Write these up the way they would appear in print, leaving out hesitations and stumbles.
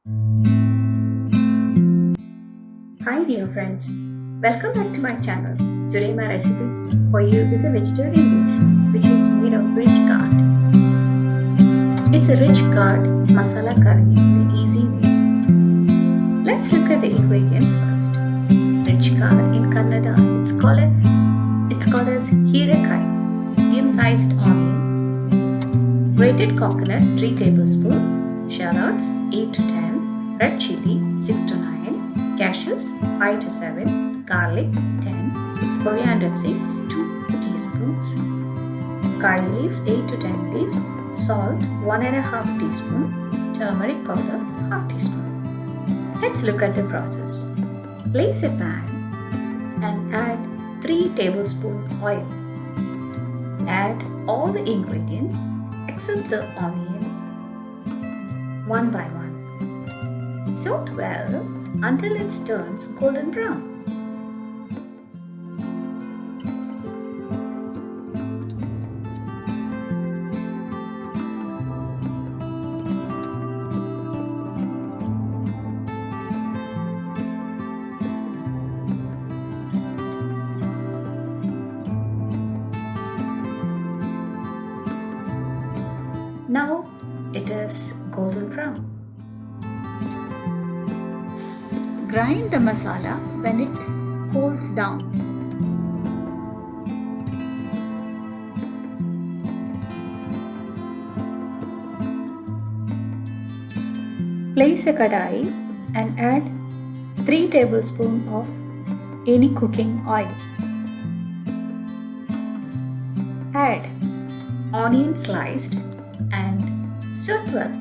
Hi dear friends, welcome back to my channel. Today my recipe for you is a vegetarian dish which is made of rich gourd. It's a rich gourd masala curry in the easy way. Let's look at the ingredients first. Rich gourd in Kannada it's called as Heerekai, medium-sized onion, grated coconut 3 tablespoons, shallots 8 to 10, red chili 6 to 9, cashews 5 to 7, garlic 10, coriander seeds 2 teaspoons, curry leaves 8 to 10 leaves, salt 1.5 teaspoon, turmeric powder half teaspoon. Let's look at the process. Place a pan and add 3 tablespoons oil. Add all the ingredients except the onion one by one. Saute well until it turns golden brown. Now it is golden brown. Grind the masala when it cools down. Place a kadai and add 3 tablespoons of any cooking oil. Add onion sliced and saute well.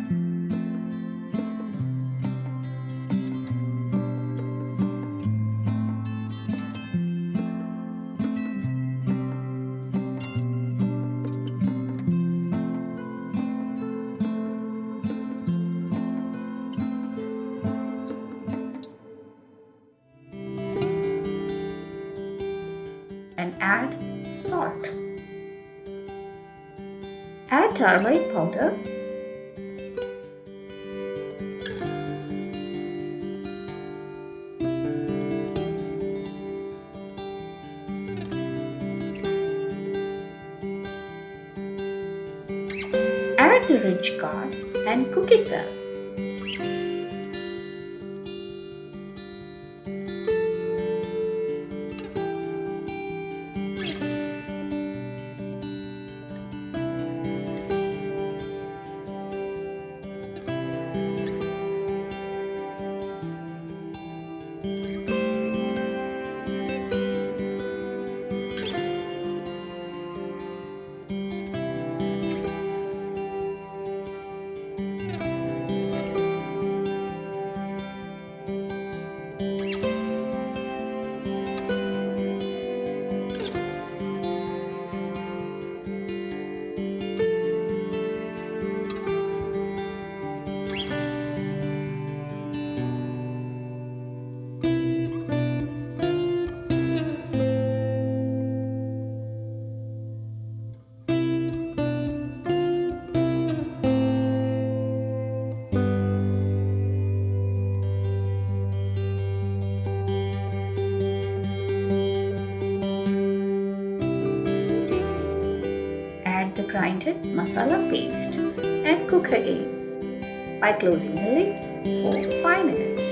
And add salt. Add turmeric powder, add the rich gourd and cook it well. Add the grinded masala paste and cook again by closing the lid for 5 minutes.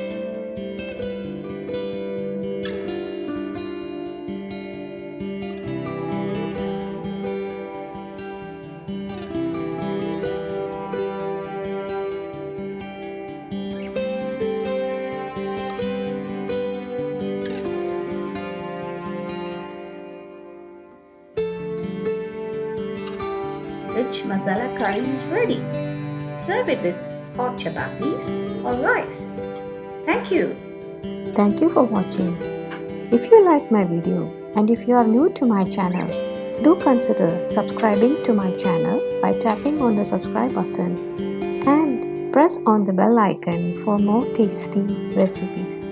Rich masala curry is ready. Serve it with hot chappatties or rice. Thank you. Thank you for watching. If you like my video and if you are new to my channel, do consider subscribing to my channel by tapping on the subscribe button and press on the bell icon for more tasty recipes.